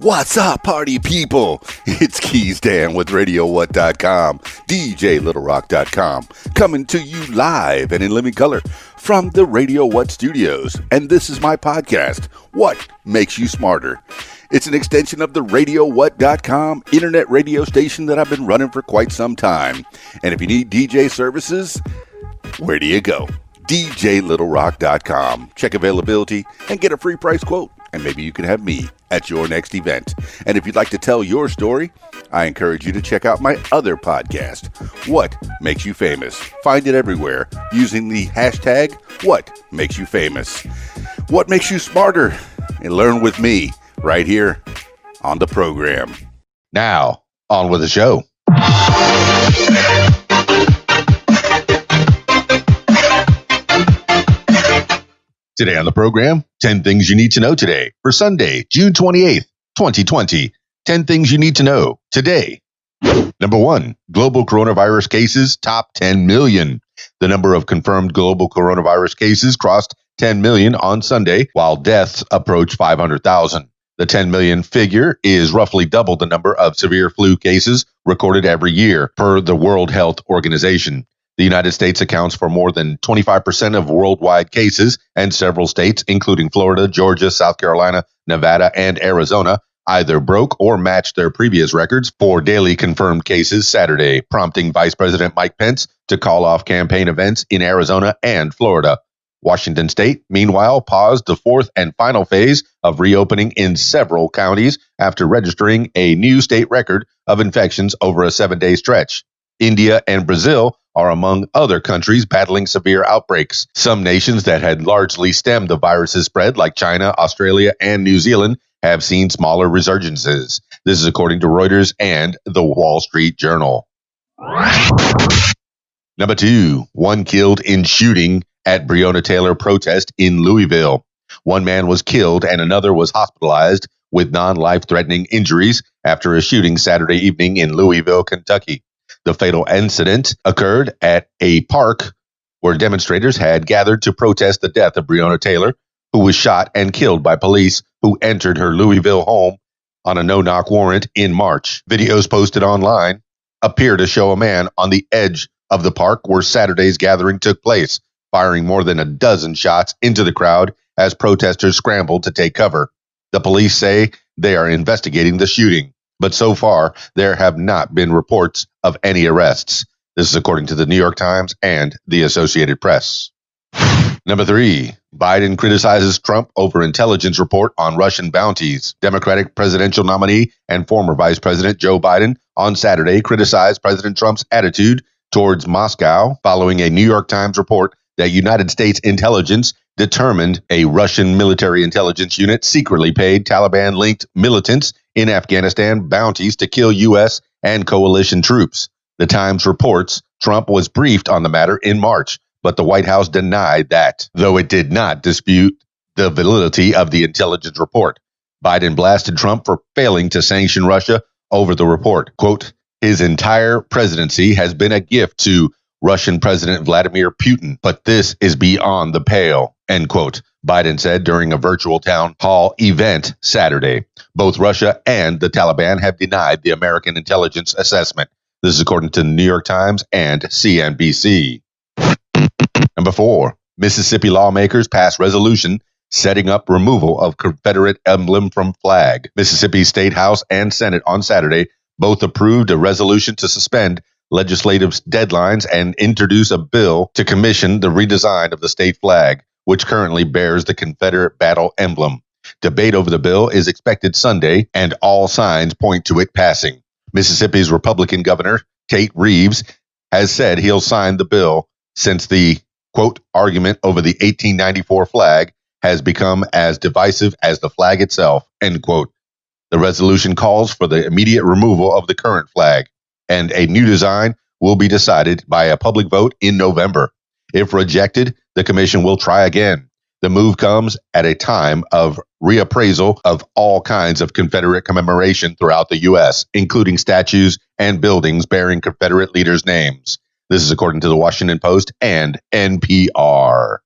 What's up, party people? It's Keys Dan with RadioWhat.com, DJLittleRock.com, coming to you live and in living color from the Radio What studios. And this is my podcast, What Makes You Smarter? It's an extension of the RadioWhat.com internet radio station that I've been running for quite some time. And if you need DJ services, where do you go? DJLittleRock.com. Check availability and get a free price quote. And maybe you can have me at your next event. And if you'd like to tell your story, I encourage you to check out my other podcast, What Makes You Famous. Find it everywhere using the hashtag What Makes You Famous. What makes you smarter? And learn with me right here on the program. Now, on with the show. Today on the program, 10 things you need to know today for Sunday, June 28th, 2020. 10 things you need to know today. Number 1, global coronavirus cases top 10 million. The number of confirmed global coronavirus cases crossed 10 million on Sunday, while deaths approached 500,000. The 10 million figure is roughly double the number of severe flu cases recorded every year, per the World Health Organization. The United States accounts for more than 25% of worldwide cases, and several states, including Florida, Georgia, South Carolina, Nevada, and Arizona, either broke or matched their previous records for daily confirmed cases Saturday, prompting Vice President Mike Pence to call off campaign events in Arizona and Florida. Washington State, meanwhile, paused the fourth and final phase of reopening in several counties after registering a new state record of infections over a 7-day stretch. India and Brazil are among other countries battling severe outbreaks. Some nations that had largely stemmed the virus's spread, like China, Australia, and New Zealand, have seen smaller resurgences. This is according to Reuters and the Wall Street Journal. Number 2, one killed in shooting at Breonna Taylor protest in Louisville. One man was killed and another was hospitalized with non-life-threatening injuries after a shooting Saturday evening in Louisville, Kentucky. The fatal incident occurred at a park where demonstrators had gathered to protest the death of Breonna Taylor, who was shot and killed by police who entered her Louisville home on a no-knock warrant in March. Videos posted online appear to show a man on the edge of the park where Saturday's gathering took place, firing more than a dozen shots into the crowd as protesters scrambled to take cover. The police say they are investigating the shooting, but so far there have not been reports of any arrests. This is according to the New York Times and the Associated Press. Number 3, Biden criticizes Trump over intelligence report on Russian bounties. Democratic presidential nominee and former Vice President Joe Biden on Saturday criticized President Trump's attitude towards Moscow following a New York Times report that United States intelligence determined a Russian military intelligence unit secretly paid Taliban-linked militants in Afghanistan bounties to kill U.S. and coalition troops. The Times reports Trump was briefed on the matter in March, but the White House denied that, though it did not dispute the validity of the intelligence report. Biden blasted Trump for failing to sanction Russia over the report. Quote, his entire presidency has been a gift to Russian President Vladimir Putin, but this is beyond the pale, end quote, Biden said during a virtual town hall event Saturday. Both Russia and the Taliban have denied the American intelligence assessment. This is according to the New York Times and CNBC. Number 4, Mississippi lawmakers pass resolution setting up removal of Confederate emblem from flag. Mississippi State House and Senate on Saturday both approved a resolution to suspend legislative deadlines and introduce a bill to commission the redesign of the state flag, which currently bears the Confederate battle emblem. Debate over the bill is expected Sunday, and all signs point to it passing. Mississippi's Republican Governor, Tate Reeves, has said he'll sign the bill since the, quote, argument over the 1894 flag has become as divisive as the flag itself, end quote. The resolution calls for the immediate removal of the current flag, and a new design will be decided by a public vote in November. If rejected, the commission will try again. The move comes at a time of reappraisal of all kinds of Confederate commemoration throughout the U.S., including statues and buildings bearing Confederate leaders' names. This is according to the Washington Post and NPR.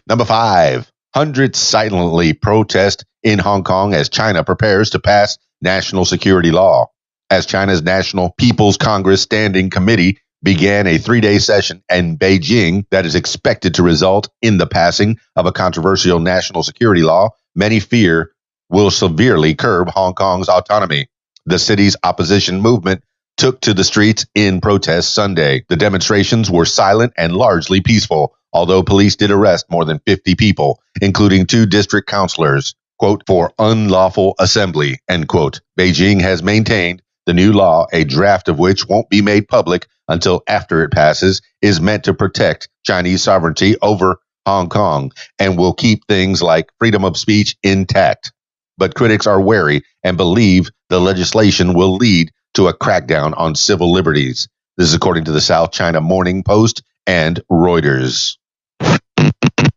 Number 5, hundreds silently protest in Hong Kong as China prepares to pass national security law. As China's National People's Congress Standing Committee began a 3-day session in Beijing that is expected to result in the passing of a controversial national security law, many fear will severely curb Hong Kong's autonomy. The city's opposition movement took to the streets in protest Sunday. The demonstrations were silent and largely peaceful, although police did arrest more than 50 people, including 2 district councilors, quote, for unlawful assembly, end quote. Beijing has maintained the new law, a draft of which won't be made public until after it passes, is meant to protect Chinese sovereignty over Hong Kong and will keep things like freedom of speech intact. But critics are wary and believe the legislation will lead to a crackdown on civil liberties. This is according to the South China Morning Post and Reuters.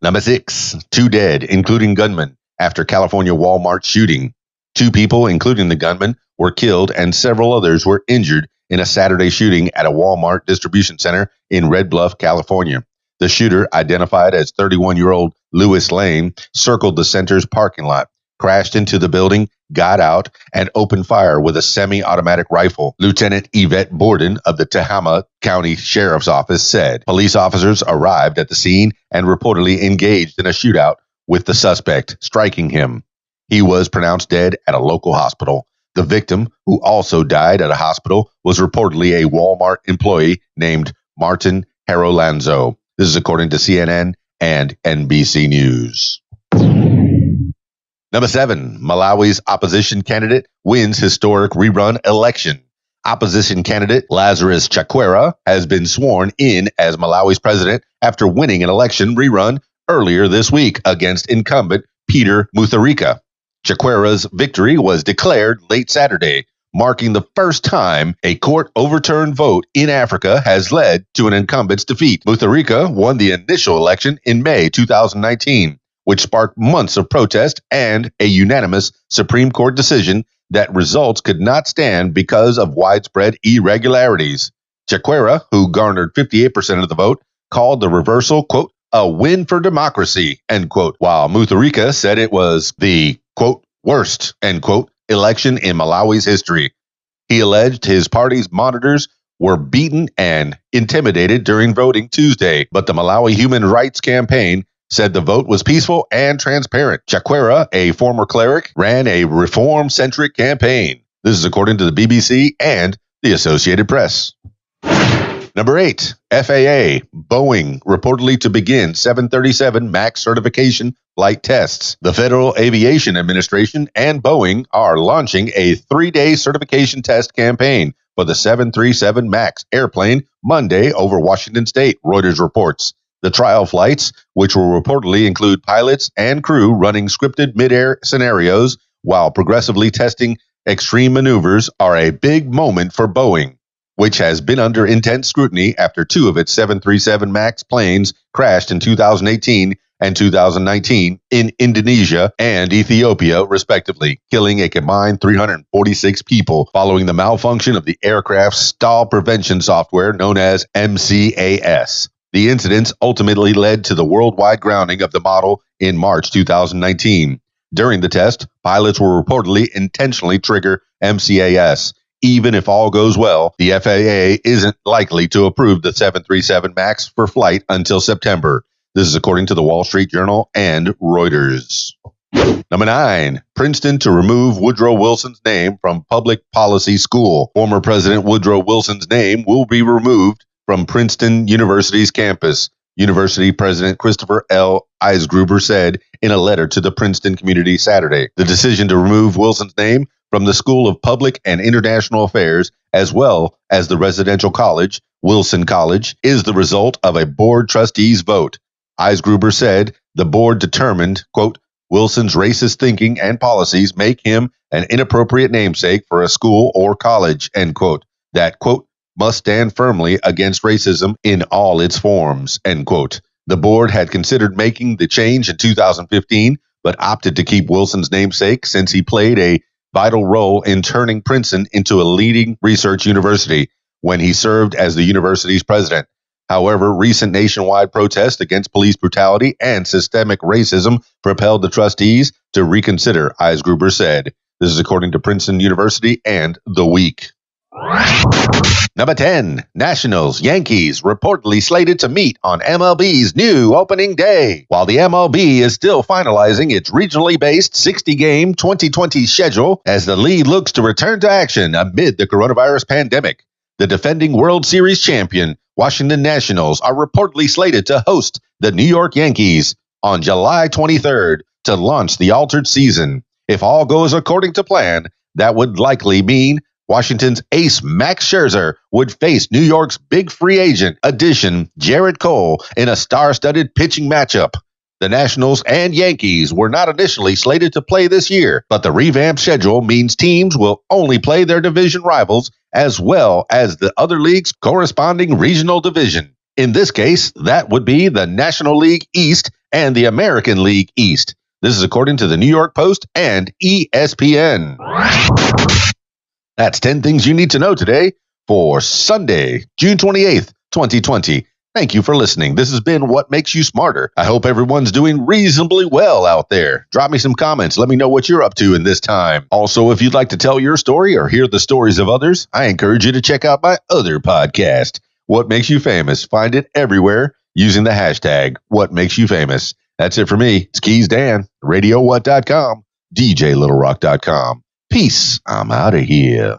Number 6, 2 dead, including gunmen, after California Walmart shooting. 2 people, including the gunman, were killed and several others were injured in a Saturday shooting at a Walmart distribution center in Red Bluff, California. The shooter, identified as 31-year-old Lewis Lane, circled the center's parking lot, crashed into the building, got out, and opened fire with a semi-automatic rifle. Lieutenant Yvette Borden of the Tehama County Sheriff's Office said police officers arrived at the scene and reportedly engaged in a shootout with the suspect, striking him. He was pronounced dead at a local hospital. The victim, who also died at a hospital, was reportedly a Walmart employee named Martin Harolanzo. This is according to CNN and NBC News. Number 7, Malawi's opposition candidate wins historic rerun election. Opposition candidate Lazarus Chakwera has been sworn in as Malawi's president after winning an election rerun earlier this week against incumbent Peter Mutharika. Chakwera's victory was declared late Saturday, marking the first time a court-overturned vote in Africa has led to an incumbent's defeat. Mutharika won the initial election in May 2019, which sparked months of protest and a unanimous Supreme Court decision that results could not stand because of widespread irregularities. Chakwera, who garnered 58% of the vote, called the reversal, quote, a win for democracy, end quote, while Mutharika said it was the, quote, worst, end quote, election in Malawi's history. He alleged his party's monitors were beaten and intimidated during voting Tuesday, but the Malawi Human Rights Campaign said the vote was peaceful and transparent. Chakwera, a former cleric, ran a reform-centric campaign. This is according to the BBC and the Associated Press. Number 8, FAA, Boeing reportedly to begin 737 MAX certification flight tests. The Federal Aviation Administration and Boeing are launching a 3-day certification test campaign for the 737 MAX airplane Monday over Washington State, Reuters reports. The trial flights, which will reportedly include pilots and crew running scripted mid-air scenarios while progressively testing extreme maneuvers, are a big moment for Boeing, which has been under intense scrutiny after 2 of its 737 MAX planes crashed in 2018 and 2019 in Indonesia and Ethiopia, respectively, killing a combined 346 people following the malfunction of the aircraft's stall prevention software known as MCAS. The incidents ultimately led to the worldwide grounding of the model in March 2019. During the test, pilots will reportedly intentionally trigger MCAS. Even if all goes well, the FAA isn't likely to approve the 737 MAX for flight until September. This is according to the Wall Street Journal and Reuters. Number 9, Princeton to remove Woodrow Wilson's name from Public Policy School. Former President Woodrow Wilson's name will be removed from Princeton University's campus, University President Christopher L. Eisgruber said in a letter to the Princeton community Saturday. The decision to remove Wilson's name from the School of Public and International Affairs, as well as the residential college, Wilson College, is the result of a board trustees vote. Eisgruber said the board determined, quote, Wilson's racist thinking and policies make him an inappropriate namesake for a school or college, end quote, that, quote, must stand firmly against racism in all its forms, end quote. The board had considered making the change in 2015, but opted to keep Wilson's namesake since he played a vital role in turning Princeton into a leading research university when he served as the university's president. However, recent nationwide protests against police brutality and systemic racism propelled the trustees to reconsider, Eisgruber said. This is according to Princeton University and The Week. Number 10, Nationals, Yankees reportedly slated to meet on MLB's new opening day. While the MLB is still finalizing its regionally based 60-game 2020 schedule as the league looks to return to action amid the coronavirus pandemic, the defending World Series champion Washington Nationals are reportedly slated to host the New York Yankees on July 23rd to launch the altered season. If all goes according to plan, that would likely mean Washington's ace Max Scherzer would face New York's big free agent addition Jarrett Cole in a star-studded pitching matchup. The Nationals and Yankees were not initially slated to play this year, but the revamped schedule means teams will only play their division rivals as well as the other league's corresponding regional division. In this case, that would be the National League East and the American League East. This is according to the New York Post and ESPN. That's 10 things you need to know today for Sunday, June 28th, 2020. Thank you for listening. This has been What Makes You Smarter. I hope everyone's doing reasonably well out there. Drop me some comments. Let me know what you're up to in this time. Also, if you'd like to tell your story or hear the stories of others, I encourage you to check out my other podcast, What Makes You Famous. Find it everywhere using the hashtag What Makes You Famous. That's it for me. It's Keys Dan, RadioWhat.com, DJLittleRock.com. Peace. I'm out of here.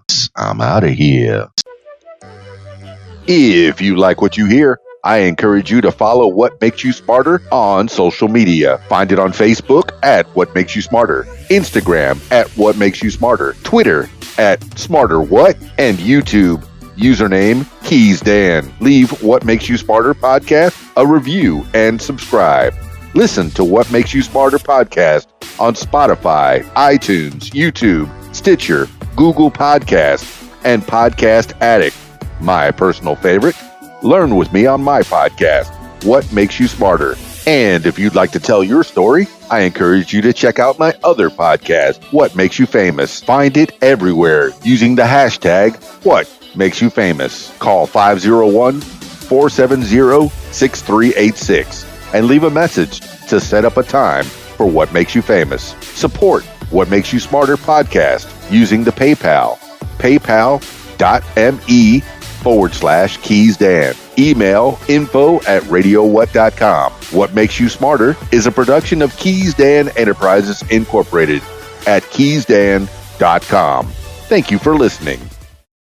If you like what you hear, I encourage you to follow What Makes You Smarter on social media. Find it on Facebook at What Makes You Smarter, Instagram at What Makes You Smarter, Twitter at SmarterWhat, and YouTube, username Keys Dan. Leave What Makes You Smarter podcast a review and subscribe. Listen to What Makes You Smarter podcast on Spotify, iTunes, YouTube, Stitcher, Google Podcasts, and Podcast Addict. My personal favorite, learn with me on my podcast, What Makes You Smarter. And if you'd like to tell your story, I encourage you to check out my other podcast, What Makes You Famous. Find it everywhere using the hashtag What Makes You Famous. Call 501-470-6386 and leave a message to set up a time for What Makes You Famous. Support What Makes You Smarter podcast using the PayPal, paypal.me/KeysDan. Email info@radiowhat.com. What Makes You Smarter is a production of Keys Dan Enterprises Incorporated at keysdan.com. Thank you for listening.